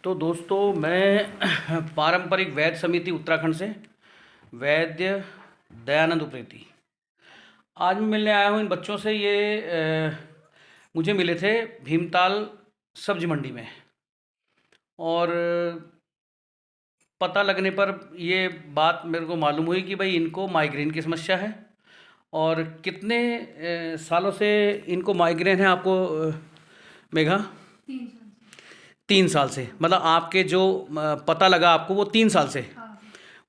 तो दोस्तों मैं पारंपरिक वैद्य समिति उत्तराखंड से वैद्य दयानंद उप्रेती आज मैं मिलने आया हूँ इन बच्चों से। मुझे मिले थे भीमताल सब्जी मंडी में, और पता लगने पर ये बात मेरे को मालूम हुई कि भाई इनको माइग्रेन की समस्या है। और कितने सालों से इनको माइग्रेन है आपको मेघा? 3 साल से। मतलब आपके जो पता लगा आपको वो 3 साल से? हाँ।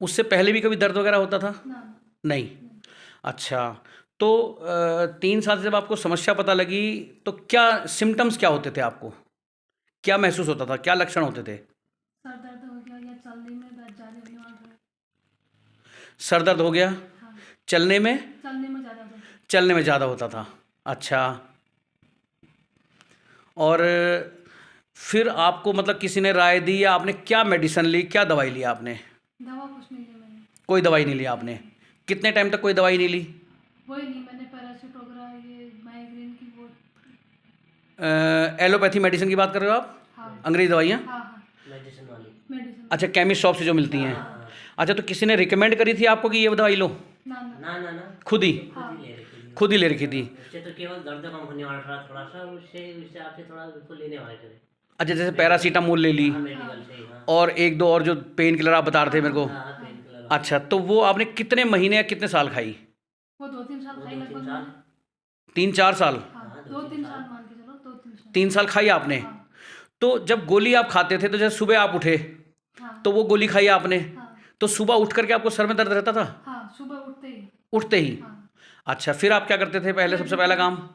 उससे पहले भी कभी दर्द वगैरह होता था? ना। नहीं। अच्छा, तो 3 साल से जब आपको समस्या पता लगी तो क्या सिम्टम्स क्या होते थे आपको? क्या महसूस होता था, क्या लक्षण होते थे? सर दर्द हो गया या चलने में दर्द ज़्यादा होने वाला है। सर दर्द हो गया? हाँ। चलने में? चलने में ज़्यादा दर्द। चलने में ज़्यादा होता था। अच्छा, और फिर आपको मतलब किसी ने राय दी या आपने क्या मेडिसिन ली, क्या दवाई ली आपने? दवा कुछ नहीं ली मैंने। कोई दवाई नहीं ली आपने? कितने टाइम तक कोई दवाई नहीं ली? वही नहीं, मैंने पैराशूट वगैरह ये माइग्रेन की वो। एलोपैथी मेडिसिन की बात कर रहे हो आप? हाँ। अंग्रेजी दवाइयाँ? हाँ हाँ। मेडिसिन वाली। मेडिसिन। अच्छा, केमिस्ट शॉप से जो मिलती हैं। हाँ। अच्छा, तो किसी ने रिकमेंड करी थी आपको कि ये दवाई लो? ना ना। ना ना ना, खुद ही? हाँ। खुद ही ले रखी थी। खुद ही ले रखी थी? उससे तो केवल दर्द कम होने वाला था थोड़ा सा, उससे आपसे थोड़ा उसको लेने वाले थे। अच्छा, जैसे पैरासीटामोल ले ली हाँ, मेडिकल से ही, हाँ। और एक दो और जो पेन किलर आप बता रहे थे मेरे को। हाँ, पेन किलर। अच्छा, तो वो आपने कितने महीने या कितने साल खाई? वो 2-3 साल खाई लगभग 2-3 साल। मैंने। 3-4 साल? हाँ, हाँ, 2-3 साल मान के चलो, 2-3 साल। 3 साल खाई आपने? हाँ। तो जब गोली आप खाते थे तो जैसे सुबह आप उठे हाँ। तो वो गोली खाई आपने, हाँ। तो सुबह उठ करके आपको सर में दर्द रहता था? हाँ, सुबह उठते ही। उठते ही? हाँ। अच्छा, फिर आप क्या करते थे पहले, सबसे पहला काम?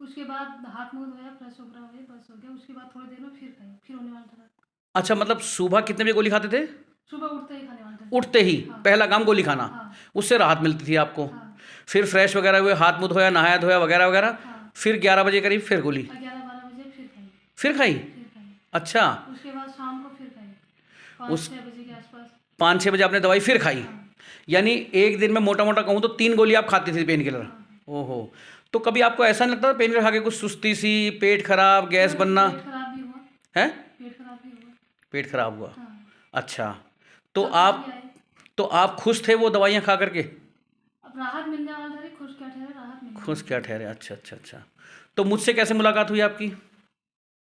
उसके बाद हाथ मुंह धोया, फ्रेश वगैरह हुए, बस हो गया। उसके बाद थोड़ी देर में फिर खाई, फिर होने वाला था। अच्छा, मतलब सुबह कितने बजे गोली खाते थे? सुबह उठते ही खाने वाला था। उठते ही? हाँ। पहला काम गोली खाना? हाँ। उससे राहत मिलती थी आपको? हाँ। फिर फ्रेश वगैरह हुए, हाथ मुंह धोया, नहाया धोया वगैरह वगैरह, हाँ। फिर 11 बजे करीब फिर गोली? 11-12 बजे फिर खाई। फिर खाई? फिर खाई। अच्छा, उसके बाद शाम को फिर खाई, उस 5-6 बजे के आसपास। 5-6 बजे आपने दवाई फिर खाई? हाँ। यानी एक दिन में मोटा मोटा कहूँ तो 3 गोली आप खाती थी पेन किलर? हाँ। ओहो, तो कभी आपको ऐसा नहीं लगता था पेन किलर खा के कुछ सुस्ती सी, पेट खराब, गैस बनना? पेट खराब भी हुआ। है? पेट खराब भी हुआ। पेट खराब हुआ? हाँ। अच्छा, तो चक्कर आप भी आए। तो आप खुश थे वो दवाइयाँ खा करके? अब राहत मिलने वाला था, खुश क्या ठहरे, राहत मिलने खुश क्या ठहरे? अच्छा अच्छा अच्छा। तो मुझसे कैसे मुलाकात हुई आपकी?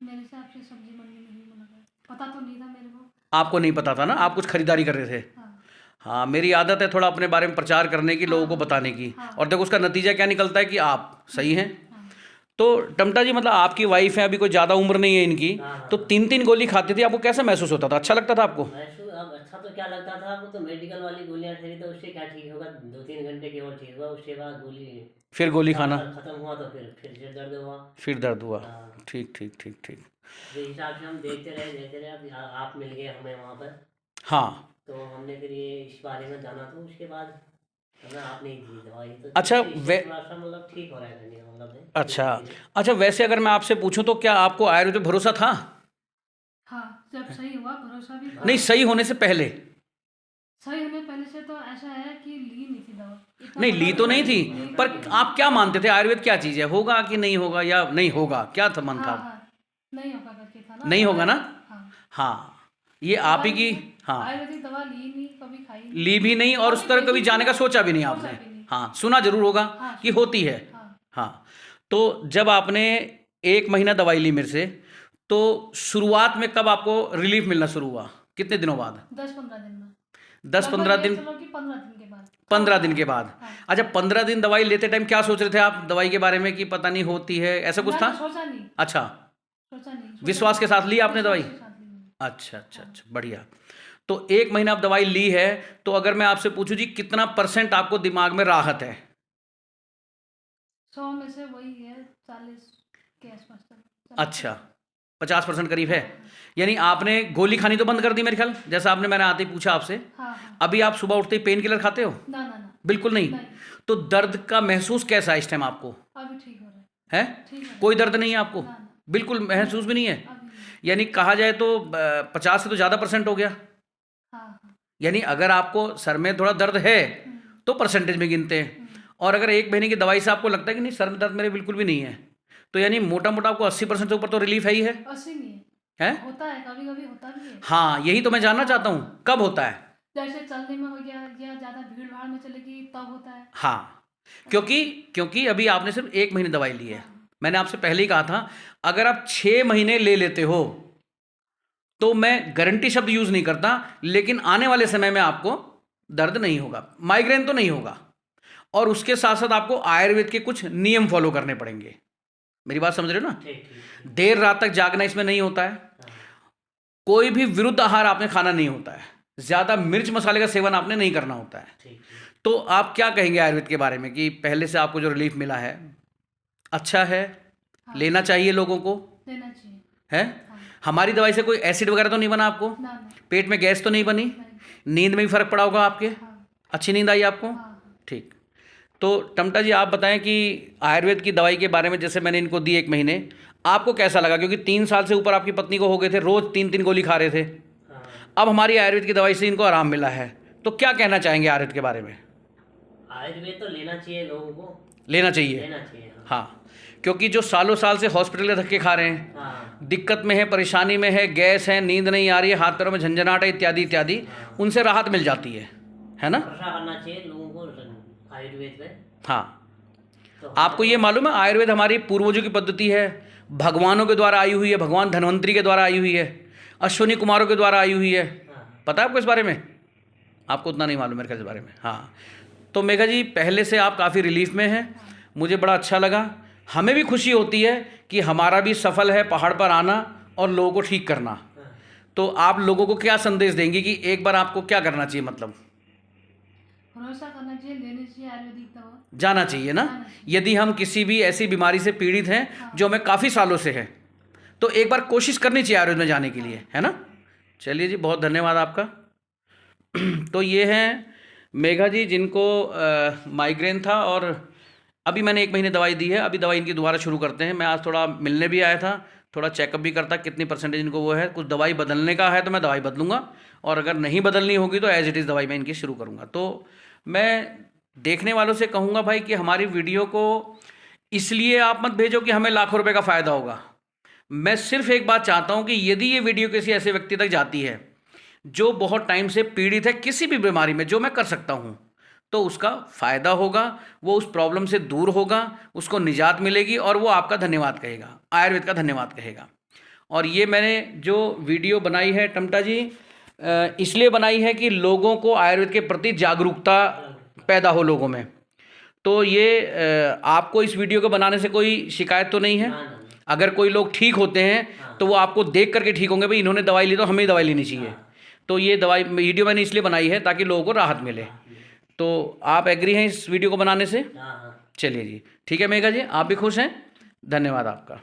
मेरे से आपसे सब्जी मंडी में हुई मुलाकात। पता तो नहीं था मेरे को। आपको नहीं पता था ना, आप कुछ खरीदारी कर रहे थे? हाँ। हाँ, मेरी आदत है थोड़ा अपने बारे में प्रचार करने की, लोगों को बताने की। हाँ। और देखो उसका नतीजा क्या निकलता है कि आप सही हैं। हाँ। तो टमटा जी, मतलब आपकी वाइफ है, अभी कोई ज़्यादा उम्र नहीं है इनकी, हाँ। तो 3-3 गोली खाती थी, आपको कैसा महसूस होता था? अच्छा लगता था आपको? वैसे अब अच्छा तो क्या लगता था, वो तो मेडिकल वाली गोलियां ठहरी, तो उससे क्या ठीक होगा, 2-3 घंटे केवल ठीक हुआ। उसके बाद गोली फिर गोली खाना? खत्म हुआ तो फिर से दर्द हुआ। फिर दर्द हुआ? हाँ। ठीक ठीक ठीक ठीक। जिस हिसाब से हम देखते रहे, अब आप मिल गए हमें वहाँ पर, हाँ। तो हमने फिर ये इस बारे में जाना, तो उसके बाद हमें आपने ही दी दवाई, तो अच्छा, इससे थोड़ा सा मतलब ठीक हो रहा है करने का मतलब है। अच्छा अच्छा, वैसे अगर मैं आपसे पूछूं तो क्या आपको आयुर्वेद पे भरोसा था? हाँ, जब सही हुआ भरोसा भी था। नहीं, सही होने से पहले? सही होने पहले से तो ऐसा है कि ली नहीं थी दवा। इतना नहीं, पता ली तो नहीं थी, नहीं पर आप क्या मानते थे आयुर्वेद क्या चीज़ है, होगा कि नहीं होगा या नहीं होगा, क्या था मन था? हाँ हाँ, नहीं होगा करके था ना। नहीं होगा ना? हाँ। हाँ, ये आप ही की। हाँ, आयुर्वेदिक दवा ली नहीं, कभी खाई नहीं। ली भी नहीं और उस तरह कभी जाने का सोचा भी नहीं सोचा आपने? भी नहीं। हाँ, सुना जरूर होगा हाँ, कि होती है। हाँ। हाँ, तो जब आपने 1 महीना दवाई ली मेरे से, तो शुरुआत में कब आपको रिलीफ मिलना शुरू हुआ, कितने दिनों बाद? 10-15 दिन में। 10-15 दिन? चलो कि 15 दिन के बाद। 15 दिन के बाद? हाँ। अच्छा, 15 दिन दवाई लेते टाइम क्या सोच रहे थे आप दवाई के बारे में कि पता नहीं होती है, ऐसा कुछ था? सोचा नहीं। अच्छा, सोचा नहीं। विश्वास के साथ ली आपने दवाई? विश्वास के साथ ली मैंने। अच्छा अच्छा अच्छा, बढ़िया। तो 1 महीना आप दवाई ली है, तो अगर मैं आपसे पूछूं जी कितना % आपको दिमाग में राहत है? 100 में से वही है, 40 के आसपास तक। अच्छा, 50% करीब है। यानी आपने गोली खानी तो बंद कर दी मेरे ख्याल, जैसा आपने मैंने आते ही पूछा आपसे। हाँ हाँ। अभी आप सुबह उठते ही पेन किलर खाते हो? ना ना ना। बिल्कुल नहीं? नहीं। तो दर्द का महसूस कैसा है इस टाइम आपको? अभी ठीक हो रहा है। है? ठीक हो रहा है। कोई दर्द नहीं है आपको? ना ना। बिल्कुल महसूस भी नहीं है? अभी नहीं। यानी कहा जाए तो 50 से तो ज़्यादा % हो गया। हाँ हाँ। यानी अगर आपको सर में थोड़ा दर्द है तो परसेंटेज में गिनते हैं, और अगर 1 महीने की दवाई से आपको लगता है कि नहीं सर में दर्द मेरे बिल्कुल भी नहीं है, तो यानी मोटा मोटा आपको 80% से ऊपर तो रिलीफ है ही है। 80 नहीं है। है? होता है, कभी कभी होता भी है। हाँ, यही तो मैं जानना चाहता हूँ, कब होता है? जैसे चलने में हो गया या ज़्यादा भीड़ भाड़ में चलेगी तब होता है। हाँ, क्योंकि क्योंकि अभी आपने सिर्फ 1 महीने दवाई ली है। हाँ। मैंने आपसे पहले ही कहा था, अगर आप 6 महीने ले लेते हो तो मैं गारंटी शब्द यूज़ नहीं करता, लेकिन आने वाले समय में आपको दर्द नहीं होगा, माइग्रेन तो नहीं होगा। और उसके साथ साथ आपको आयुर्वेद के कुछ नियम फॉलो करने पड़ेंगे। मेरी बात समझ रहे हो ना? ठीक ठीक। देर रात तक जागना इसमें नहीं होता है, हाँ, कोई भी विरुद्ध आहार आपने खाना नहीं होता है, ज़्यादा मिर्च मसाले का सेवन आपने नहीं करना होता है। ठीक ठीक। तो आप क्या कहेंगे आयुर्वेद के बारे में कि पहले से आपको जो रिलीफ मिला है अच्छा है, हाँ। लेना चाहिए लोगों को, लेना चाहिए। है? हाँ। हमारी दवाई से कोई एसिड वगैरह तो नहीं बना आपको? ना ना। पेट में गैस तो नहीं बनी? नहीं। नींद में भी फर्क पड़ा होगा आपके? हाँ। अच्छी नींद आई आपको? हाँ। ठीक। तो टमटा जी आप बताएं कि आयुर्वेद की दवाई के बारे में, जैसे मैंने इनको दी 1 महीने, आपको कैसा लगा? क्योंकि 3 साल से ऊपर आपकी पत्नी को हो गए थे, रोज़ 3-3 गोली खा रहे थे। हाँ। अब हमारी आयुर्वेद की दवाई से इनको आराम मिला है, तो क्या कहना चाहेंगे आयुर्वेद के बारे में? आयुर्वेद तो लेना चाहिए लोगों को, लेना चाहिए। लेना चाहिए। हाँ। हाँ, क्योंकि जो सालों साल से हॉस्पिटल के धक्के खा रहे हैं, हाँ। दिक्कत में है, परेशानी में है, गैस है, नींद नहीं आ रही है, हाथ पैरों में झंझनाहट है, इत्यादि इत्यादि, हाँ। उनसे राहत मिल जाती है ना? भरोसा करना चाहिए लोगों को आयुर्वेद पे। हाँ। तो आपको ये मालूम है आयुर्वेद हमारी पूर्वजों की पद्धति है, भगवानों के द्वारा आई हुई है, भगवान धन्वंतरी के द्वारा आई हुई है, अश्विनी कुमारों के द्वारा आई हुई है। हाँ। पता है आपको इस बारे में? आपको उतना नहीं मालूम मेरे ख्याल इस बारे में। हाँ, तो मेघा जी पहले से आप काफ़ी रिलीफ में हैं, मुझे बड़ा अच्छा लगा। हमें भी खुशी होती है कि हमारा भी सफल है पहाड़ पर आना और लोगों को ठीक करना। हाँ। तो आप लोगों को क्या संदेश देंगे कि एक बार आपको क्या करना चाहिए? मतलब भरोसा करना चाहिए, लेनी चाहिए आयुर्वेदिक दवा। जाना चाहिए ना? यदि हम किसी भी ऐसी बीमारी से पीड़ित हैं जो हमें काफ़ी सालों से है, तो एक बार कोशिश करनी चाहिए आयुर्वेद में जाने के लिए, है ना? चलिए जी, बहुत धन्यवाद आपका। तो ये हैं मेघा जी, जिनको माइग्रेन था और अभी मैंने 1 महीने दवाई दी है। अभी दवाई इनकी दोबारा शुरू करते हैं। मैं आज थोड़ा मिलने भी आया था, थोड़ा चेकअप भी करता कितनी परसेंटेज इनको वो है। कुछ दवाई बदलने का है तो मैं दवाई बदलूंगा, और अगर नहीं बदलनी होगी तो एज इट इज़ दवाई मैं इनकी शुरू करूँगा। तो मैं देखने वालों से कहूँगा भाई कि हमारी वीडियो को इसलिए आप मत भेजो कि हमें लाखों रुपए का फ़ायदा होगा। मैं सिर्फ एक बात चाहता हूँ कि यदि ये वीडियो किसी ऐसे व्यक्ति तक जाती है जो बहुत टाइम से पीड़ित है किसी भी बीमारी में, जो मैं कर सकता हूँ, तो उसका फ़ायदा होगा, वो उस प्रॉब्लम से दूर होगा, उसको निजात मिलेगी और वो आपका धन्यवाद कहेगा, आयुर्वेद का धन्यवाद कहेगा। और ये मैंने जो वीडियो बनाई है टमटा जी, इसलिए बनाई है कि लोगों को आयुर्वेद के प्रति जागरूकता पैदा हो लोगों में। तो ये आपको इस वीडियो को बनाने से कोई शिकायत तो नहीं है? ना, ना। अगर कोई लोग ठीक होते हैं तो वो आपको देख करके ठीक होंगे, भाई इन्होंने दवाई ली तो हमें दवाई लेनी चाहिए। तो ये दवाई वीडियो मैंने इसलिए बनाई है ताकि लोगों को राहत मिले। तो आप एग्री हैं इस वीडियो को बनाने से? हाँ हाँ। चलिए जी, ठीक है मेघा जी, आप भी खुश हैं? धन्यवाद आपका।